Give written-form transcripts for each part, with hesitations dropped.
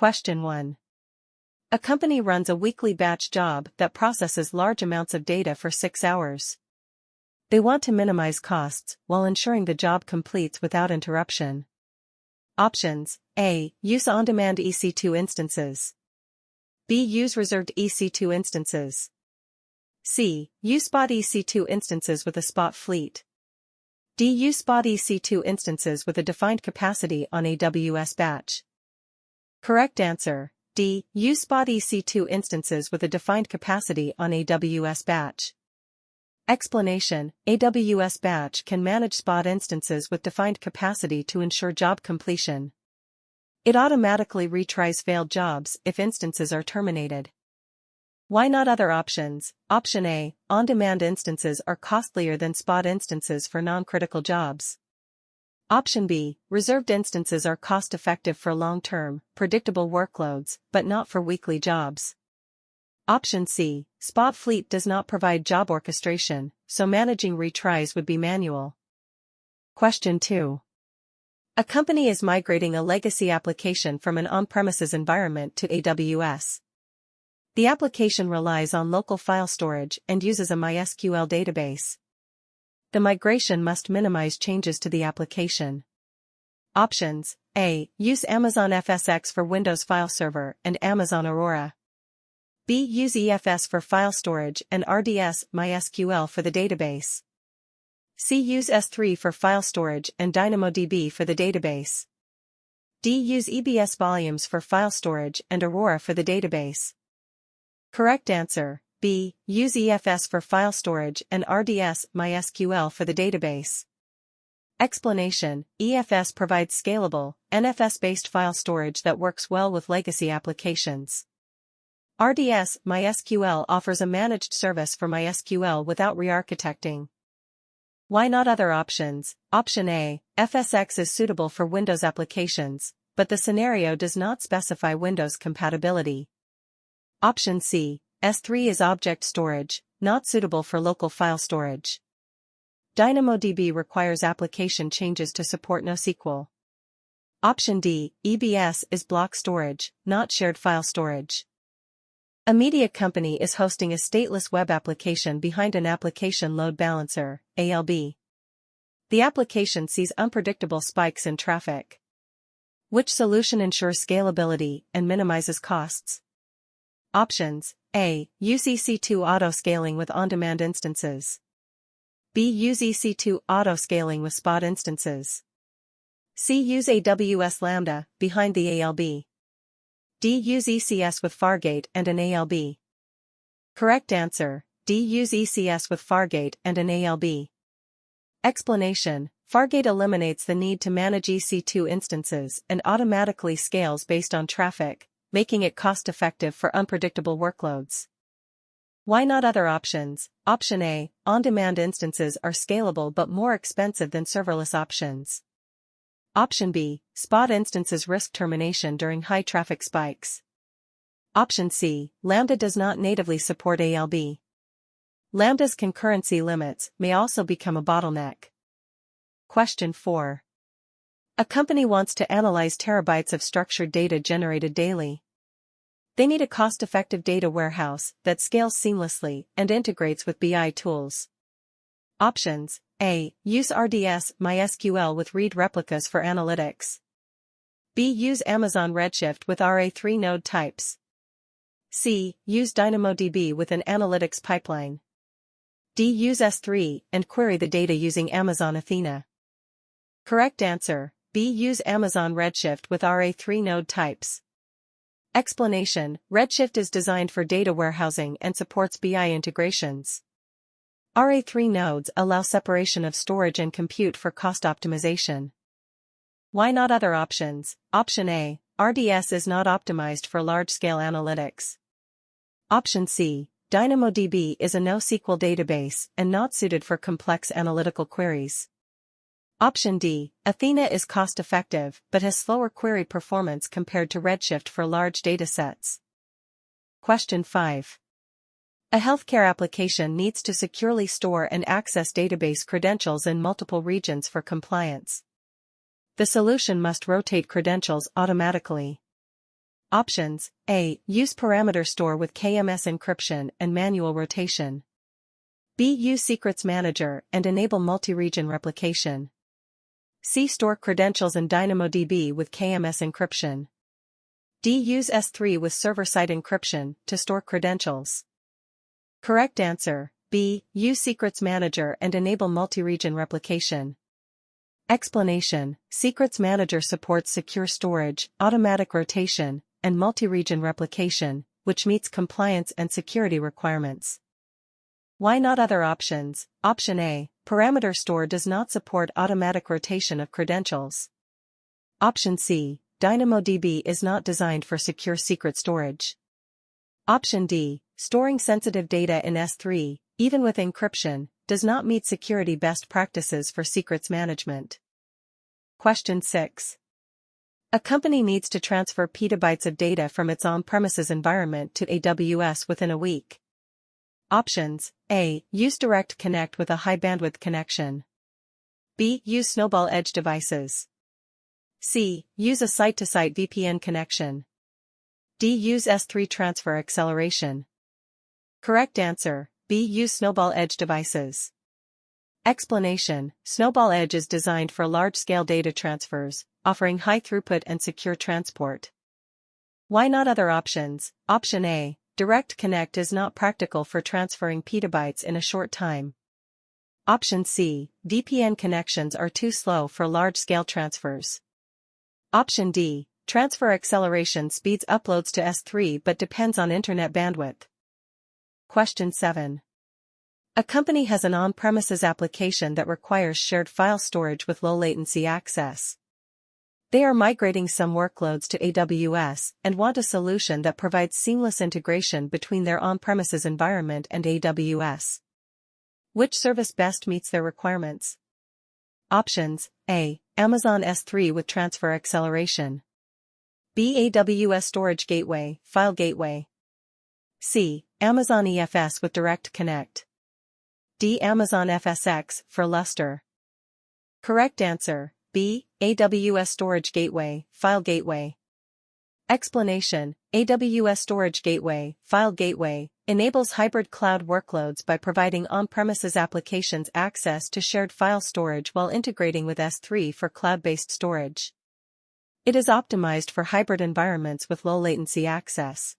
Question 1. A company runs a weekly batch job that processes large amounts of data for 6 hours. They want to minimize costs while ensuring the job completes without interruption. Options: A. Use on-demand EC2 instances. B. Use reserved EC2 instances. C. Use spot EC2 instances with a spot fleet. D. Use spot EC2 instances with a defined capacity on AWS batch. Correct answer: D. Use spot EC2 instances with a defined capacity on AWS batch. Explanation: AWS batch can manage spot instances with defined capacity to ensure job completion. It automatically retries failed jobs if instances are terminated. Why not other options? Option A. On-demand instances are costlier than spot instances for non-critical jobs. Option B. Reserved instances are cost-effective for long-term, predictable workloads, but not for weekly jobs. Option C. Spot fleet does not provide job orchestration, so managing retries would be manual. Question 2. A company is migrating a legacy application from an on-premises environment to AWS. The application relies on local file storage and uses a MySQL database. The migration must minimize changes to the application. Options: A. Use Amazon FSx for Windows File Server and Amazon Aurora. B. Use EFS for file storage and RDS MySQL for the database. C. Use S3 for file storage and DynamoDB for the database. D. Use EBS volumes for file storage and Aurora for the database. Correct answer: B. Use EFS for file storage and RDS MySQL for the database. Explanation: EFS provides scalable, NFS-based file storage that works well with legacy applications. RDS MySQL offers a managed service for MySQL without re-architecting. Why not other options? Option A. FSx is suitable for Windows applications, but the scenario does not specify Windows compatibility. Option C. S3 is object storage, not suitable for local file storage. DynamoDB requires application changes to support NoSQL. Option D. EBS is block storage, not shared file storage. A media company is hosting a stateless web application behind an application load balancer, ALB. The application sees unpredictable spikes in traffic. Which solution ensures scalability and minimizes costs? Options: A. Use EC2 auto-scaling with on-demand instances. B. Use EC2 auto-scaling with spot instances. C. Use AWS Lambda behind the ALB. D. Use ECS with Fargate and an ALB. Correct answer: D. Use ECS with Fargate and an ALB. Explanation: Fargate eliminates the need to manage EC2 instances and automatically scales based on traffic, making it cost-effective for unpredictable workloads. Why not other options? Option A. On-demand instances are scalable but more expensive than serverless options. Option B. Spot instances risk termination during high traffic spikes. Option C. Lambda does not natively support ALB. Lambda's concurrency limits may also become a bottleneck. Question 4. A company wants to analyze terabytes of structured data generated daily. They need a cost-effective data warehouse that scales seamlessly and integrates with BI tools. Options: A. Use RDS MySQL with read replicas for analytics. B. Use Amazon Redshift with RA3 node types. C. Use DynamoDB with an analytics pipeline. D. Use S3 and query the data using Amazon Athena. Correct answer: B. Use Amazon Redshift with RA3 node types. Explanation: Redshift is designed for data warehousing and supports BI integrations. RA3 nodes allow separation of storage and compute for cost optimization. Why not other options? Option A. RDS is not optimized for large-scale analytics. Option C. DynamoDB is a NoSQL database and not suited for complex analytical queries. Option D. Athena is cost-effective but has slower query performance compared to Redshift for large datasets. Question 5. A healthcare application needs to securely store and access database credentials in multiple regions for compliance. The solution must rotate credentials automatically. Options: A. Use parameter store with KMS encryption and manual rotation. B. Use secrets manager and enable multi-region replication. C. Store credentials in DynamoDB with KMS encryption. D. Use S3 with server-side encryption to store credentials. Correct answer: B. Use secrets manager and enable multi-region replication. Explanation: Secrets Manager supports secure storage, automatic rotation, and multi-region replication, which meets compliance and security requirements. Why not other options? Option A. Parameter store does not support automatic rotation of credentials. Option C. DynamoDB is not designed for secure secret storage. Option D. Storing sensitive data in S3, even with encryption, does not meet security best practices for secrets management. Question 6. A company needs to transfer petabytes of data from its on-premises environment to AWS within a week. Options: A. Use Direct Connect with a high-bandwidth connection. B. Use Snowball Edge devices. C. Use a site-to-site VPN connection. D. Use S3 transfer acceleration. Correct answer: B. Use Snowball Edge devices. Explanation: Snowball Edge is designed for large-scale data transfers, offering high throughput and secure transport. Why not other options? Option A. Direct Connect is not practical for transferring petabytes in a short time. Option C. VPN connections are too slow for large-scale transfers. Option D. Transfer acceleration speeds uploads to S3 but depends on internet bandwidth. Question 7. A company has an on-premises application that requires shared file storage with low latency access. They are migrating some workloads to AWS and want a solution that provides seamless integration between their on-premises environment and AWS. Which service best meets their requirements? Options: A. Amazon S3 with transfer acceleration. B. AWS Storage Gateway, File Gateway. C. Amazon EFS with Direct Connect. D. Amazon FSx for Lustre. Correct answer: B. AWS Storage Gateway, File Gateway. Explanation: AWS Storage Gateway, File Gateway, enables hybrid cloud workloads by providing on-premises applications access to shared file storage while integrating with S3 for cloud-based storage. It is optimized for hybrid environments with low latency access.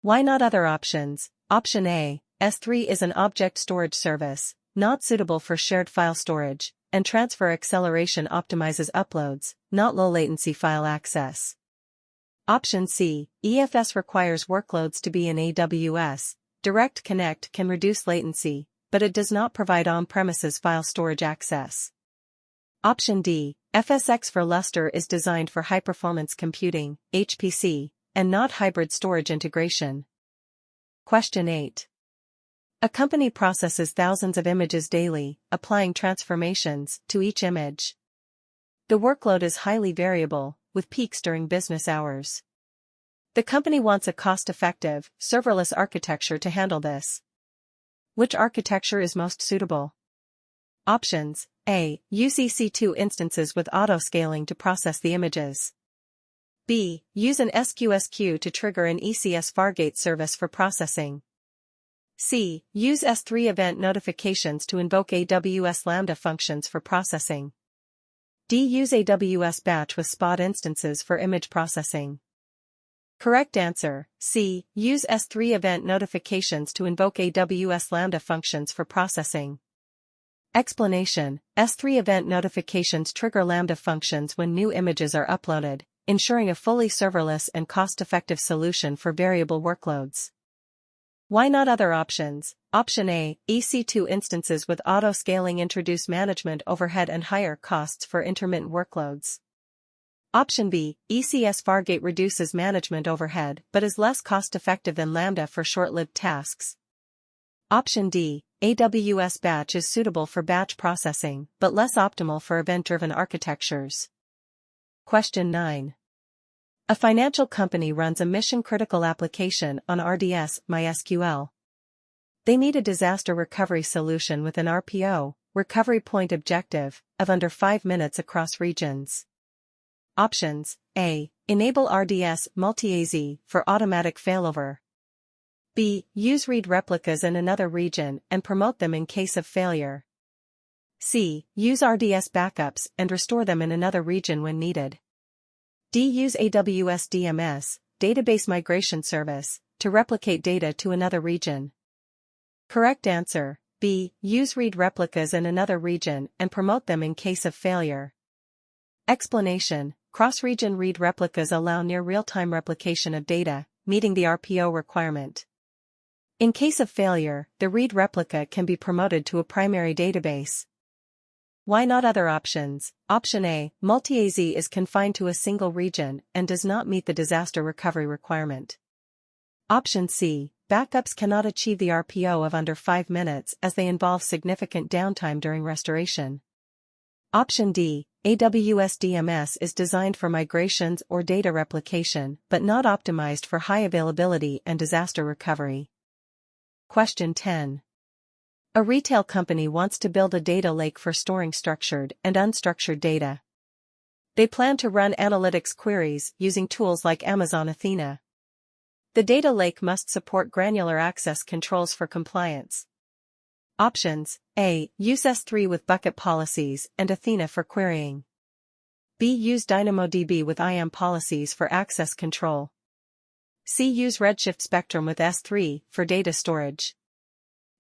Why not other options? Option A. S3 is an object storage service, not suitable for shared file storage, and transfer acceleration optimizes uploads, not low-latency file access. Option C. EFS requires workloads to be in AWS. Direct Connect can reduce latency, but it does not provide on-premises file storage access. Option D. FSx for Lustre is designed for high-performance computing, HPC, and not hybrid storage integration. Question 8. A company processes thousands of images daily, applying transformations to each image. The workload is highly variable, with peaks during business hours. The company wants a cost-effective, serverless architecture to handle this. Which architecture is most suitable? Options: A. Use EC2 instances with auto-scaling to process the images. B. Use an SQSQ to trigger an ECS Fargate service for processing. C. Use S3 event notifications to invoke AWS Lambda functions for processing. D. Use AWS Batch with Spot instances for image processing. Correct answer: C. Use S3 event notifications to invoke AWS Lambda functions for processing. Explanation: S3 event notifications trigger Lambda functions when new images are uploaded, ensuring a fully serverless and cost-effective solution for variable workloads. Why not other options? Option A. EC2 instances with auto-scaling introduce management overhead and higher costs for intermittent workloads. Option B. ECS Fargate reduces management overhead but is less cost-effective than Lambda for short-lived tasks. Option D. AWS Batch is suitable for batch processing but less optimal for event-driven architectures. Question 9. A financial company runs a mission-critical application on RDS MySQL. They need a disaster recovery solution with an RPO, recovery point objective, of under 5 minutes across regions. Options: A. Enable RDS multi-AZ for automatic failover. B. Use read replicas in another region and promote them in case of failure. C. Use RDS backups and restore them in another region when needed. D. Use AWS DMS, Database Migration Service, to replicate data to another region. Correct answer, B. Use read replicas in another region and promote them in case of failure. Explanation: cross-region read replicas allow near real-time replication of data, meeting the RPO requirement. In case of failure, the read replica can be promoted to a primary database. Why not other options? Option A, multi-AZ is confined to a single region and does not meet the disaster recovery requirement. Option C, backups cannot achieve the RPO of under 5 minutes as they involve significant downtime during restoration. Option D, AWS DMS is designed for migrations or data replication but not optimized for high availability and disaster recovery. Question 10. A retail company wants to build a data lake for storing structured and unstructured data. They plan to run analytics queries using tools like Amazon Athena. The data lake must support granular access controls for compliance. Options: A. Use S3 with bucket policies and Athena for querying. B. Use DynamoDB with IAM policies for access control. C. Use Redshift Spectrum with S3 for data storage.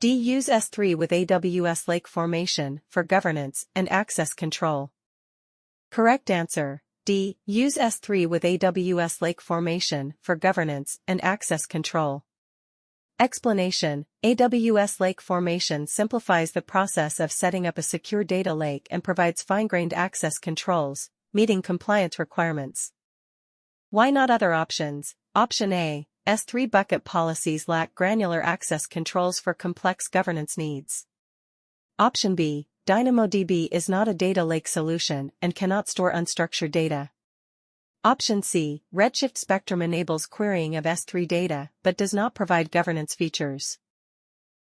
D. Use S3 with AWS Lake Formation for governance and access control. Correct answer: D. Use S3 with AWS Lake Formation for governance and access control. Explanation: AWS Lake Formation simplifies the process of setting up a secure data lake and provides fine-grained access controls, meeting compliance requirements. Why not other options? Option A, S3 bucket policies lack granular access controls for complex governance needs. Option B, DynamoDB is not a data lake solution and cannot store unstructured data. Option C, Redshift Spectrum enables querying of S3 data but does not provide governance features.